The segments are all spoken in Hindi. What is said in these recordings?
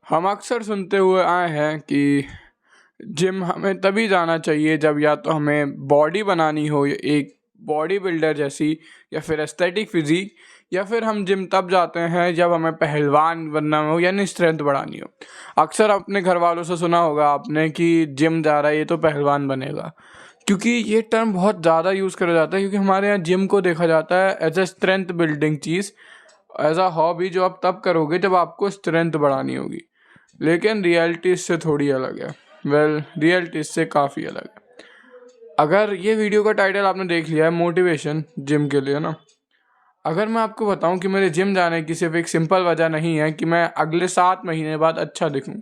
हम अक्सर सुनते हुए आए हैं कि जिम हमें तभी जाना चाहिए जब या तो हमें बॉडी बनानी हो, एक बॉडी बिल्डर जैसी, या फिर एस्थेटिक फिजिक, या फिर हम जिम तब जाते हैं जब हमें पहलवान बनना हो यानी स्ट्रेंथ बढ़ानी हो। अक्सर अपने घर वालों से सुना होगा आपने कि जिम जा रहा है ये तो पहलवान बनेगा, क्योंकि ये टर्म बहुत ज़्यादा यूज़ करा जाता है, क्योंकि हमारे यहाँ जिम को देखा जाता है एज ए स्ट्रेंथ बिल्डिंग चीज़, एज अ हॉबी जो आप तब करोगे जब आपको स्ट्रेंथ बढ़ानी होगी। लेकिन रियलिटी इससे थोड़ी अलग है। रियलिटी इससे काफ़ी अलग है। अगर ये वीडियो का टाइटल आपने देख लिया है मोटिवेशन जिम के लिए ना, अगर मैं आपको बताऊं कि मेरे जिम जाने की सिर्फ एक सिंपल वजह नहीं है कि मैं अगले 7 महीने बाद अच्छा दिखूं।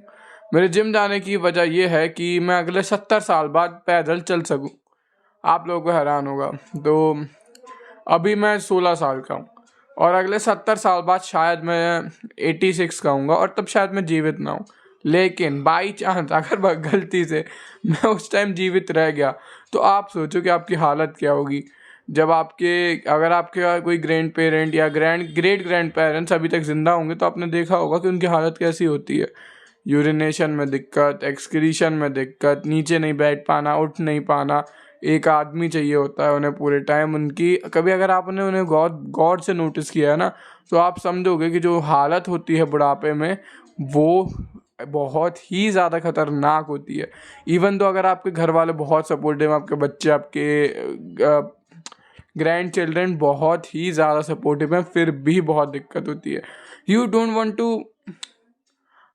मेरे जिम जाने की वजह यह है कि मैं अगले 70 साल बाद पैदल चल सकूं। आप लोगों को हैरान होगा। तो अभी मैं 16 साल का हूँ और अगले 70 साल बाद शायद मैं 86 का हूँगा और तब शायद मैं जीवित ना हूँ। लेकिन बाई चांस अगर गलती से मैं उस टाइम जीवित रह गया तो आप सोचो कि आपकी हालत क्या होगी। जब अगर आपके कोई ग्रैंड पेरेंट या ग्रेट ग्रैंड पेरेंट्स अभी तक ज़िंदा होंगे तो आपने देखा होगा कि उनकी हालत कैसी होती है। यूरिनेशन में दिक्कत, एक्सक्रीशन में दिक्कत, नीचे नहीं बैठ पाना, उठ नहीं पाना। एक आदमी चाहिए होता है उन्हें पूरे टाइम उनकी। कभी अगर आपने उन्हें गौर से नोटिस किया है ना तो आप समझोगे कि जो हालत होती है बुढ़ापे में वो बहुत ही ज़्यादा खतरनाक होती है। इवन तो अगर आपके घर वाले बहुत सपोर्टिव, आपके बच्चे, आपके ग्रैंड चिल्ड्रन बहुत ही ज़्यादा सपोर्टिव हैं, फिर भी बहुत दिक्कत होती है। You don't want to.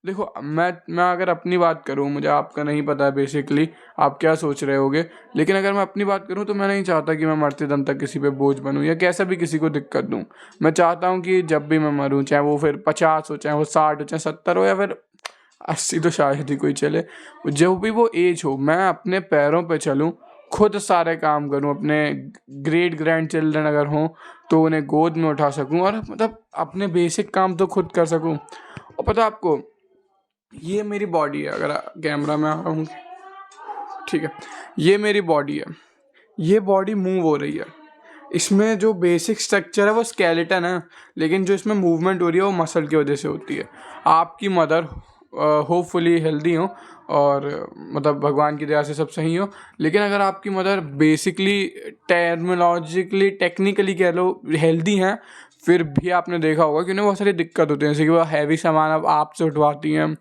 देखो मैं अगर अपनी बात करूँ, मुझे आपका नहीं पता है बेसिकली आप क्या सोच रहे होगे, लेकिन अगर मैं अपनी बात करूँ तो मैं नहीं चाहता कि मैं मरते दम तक किसी पे बोझ बनूँ या कैसा भी किसी को दिक्कत दूँ। मैं चाहता हूँ कि जब भी मैं मरूँ, चाहे वो फिर 50 हो, चाहे वो 60 हो, चाहे 70 हो, या फिर 80 तो शायद ही कोई चले, जो भी वो एज हो, मैं अपने पैरों पे चलूँ, खुद सारे काम करूँ, अपने ग्रेट ग्रैंड चिल्ड्रन अगर हों तो उन्हें गोद में उठा सकूँ और मतलब अपने बेसिक काम तो खुद कर सकूँ। और पता आपको, ये मेरी बॉडी है। अगर कैमरा में आ रहा हूँ, ठीक है, ये मेरी बॉडी है। ये बॉडी मूव हो रही है। इसमें जो बेसिक स्ट्रक्चर है वो स्केलेटन है, लेकिन जो इसमें मूवमेंट हो रही है वो मसल की वजह से होती है। आपकी मदर होपफुली हेल्दी हो और मतलब भगवान की दया से सब सही हो, लेकिन अगर आपकी मदर बेसिकली टर्मिनोलॉजिकली टेक्निकली कह लो हेल्दी हैं, फिर भी आपने देखा होगा कि उन्हें बहुत सारी दिक्कत होती है, जैसे कि वो हैवी सामान अब आपसे उठवाती हैं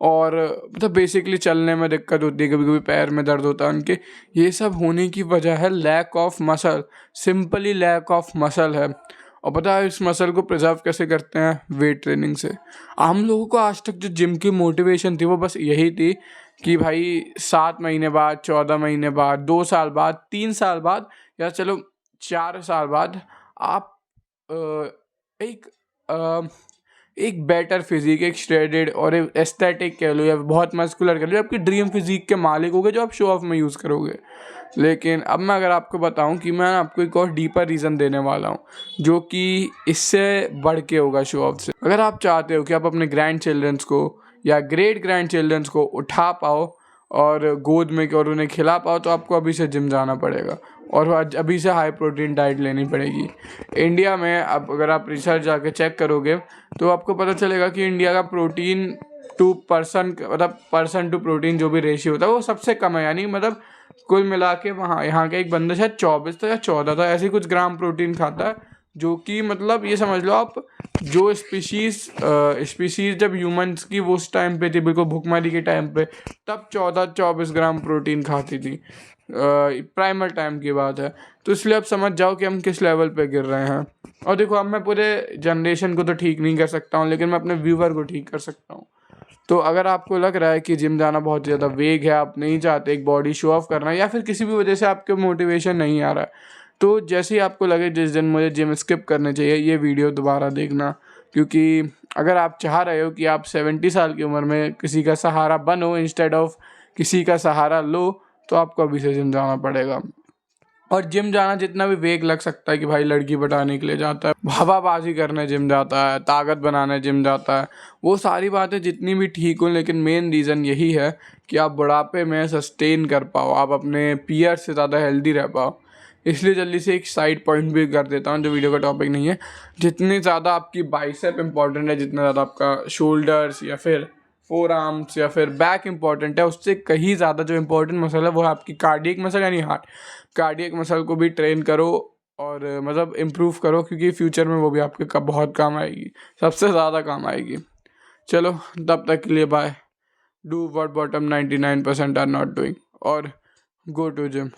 और मतलब बेसिकली चलने में दिक्कत होती है, कभी कभी पैर में दर्द होता है उनके। ये सब होने की वजह है lack of muscle, simply lack of muscle है। और पता है इस मसल को प्रिजर्व कैसे करते हैं? वेट ट्रेनिंग से। हम लोगों को आज तक जो जिम की मोटिवेशन थी वो बस यही थी कि भाई 7 महीने बाद, 14 महीने बाद, 2 साल बाद, 3 साल बाद, या चलो 4 साल बाद आप एक एक बेटर फिजिक, एक श्रेडेड और एक एस्थेटिक कह लो या बहुत मस्कुलर कह लो, आपकी ड्रीम फिजिक के मालिक होगे जो आप शो ऑफ में यूज़ करोगे। लेकिन अब मैं अगर आपको बताऊं कि मैं आपको एक और डीपर रीज़न देने वाला हूं जो कि इससे बढ़ के होगा शो ऑफ से। अगर आप चाहते हो कि आप अपने ग्रैंड चिल्ड्रंस को या ग्रेट ग्रैंड चिल्ड्रंस को उठा पाओ और गोद में और उन्हें खिला पाओ तो आपको अभी से जिम जाना पड़ेगा और अभी से हाई प्रोटीन डाइट लेनी पड़ेगी। इंडिया में अब अगर आप रिसर्च जाके चेक करोगे तो आपको पता चलेगा कि इंडिया का प्रोटीन टू पर्सन मतलब पर्सन टू प्रोटीन जो भी रेशियो होता है वो सबसे कम है। यानी मतलब कुल मिला के वहाँ यहाँ का एक बंदा शायद 24 था या 14 था ऐसे कुछ ग्राम प्रोटीन खाता है, जो कि मतलब ये समझ लो आप, जो स्पीशीज़ जब ह्यूमंस की वो उस टाइम पे थी, बिल्कुल भुखमरी के टाइम पे, तब 14-24 ग्राम प्रोटीन खाती थी। प्राइमल टाइम की बात है। तो इसलिए आप समझ जाओ कि हम किस लेवल पे गिर रहे हैं। और देखो, अब मैं पूरे जनरेशन को तो ठीक नहीं कर सकता हूँ, लेकिन मैं अपने व्यूवर को ठीक कर सकता हूँ। तो अगर आपको लग रहा है कि जिम जाना बहुत ज़्यादा वेग है, आप नहीं चाहते एक बॉडी शो ऑफ करना, या फिर किसी भी वजह से आपके मोटिवेशन नहीं आ रहा है, तो जैसे ही आपको लगे जिस दिन मुझे जिम स्किप करने चाहिए, ये वीडियो दोबारा देखना। क्योंकि अगर आप चाह रहे हो कि आप 70 साल की उम्र में किसी का सहारा बनो इंस्टेड ऑफ किसी का सहारा लो, तो आपको अभी से जिम जाना पड़ेगा। और जिम जाना जितना भी वेग लग सकता है कि भाई लड़की पटाने के लिए जाता है, हवाबाजी करने जिम जाता है, ताकत बनाने जिम जाता है, वो सारी बातें जितनी भी ठीक हो, लेकिन मेन रीज़न यही है कि आप बुढ़ापे में सस्टेन कर पाओ, आप अपने पीयर से ज़्यादा हेल्दी रह पाओ। इसलिए जल्दी से एक साइड पॉइंट भी कर देता हूँ जो वीडियो का टॉपिक नहीं है। जितनी ज़्यादा आपकी बाइसेप इंपॉर्टेंट है, जितना ज़्यादा आपका शोल्डर्स या फिर फोर आर्म्स या फिर बैक इंपॉर्टेंट है, उससे कहीं ज़्यादा जो इंपॉर्टेंट मसल है वो है आपकी कार्डियक मसल यानी हार्ट। कार्डियक मसल को भी ट्रेन करो और मतलब इम्प्रूव करो, क्योंकि फ्यूचर में वो भी आपके बहुत काम आएगी, सबसे ज़्यादा काम आएगी। चलो तब तक के लिए bye. Do what bottom 99% are not doing, और गो टू जिम।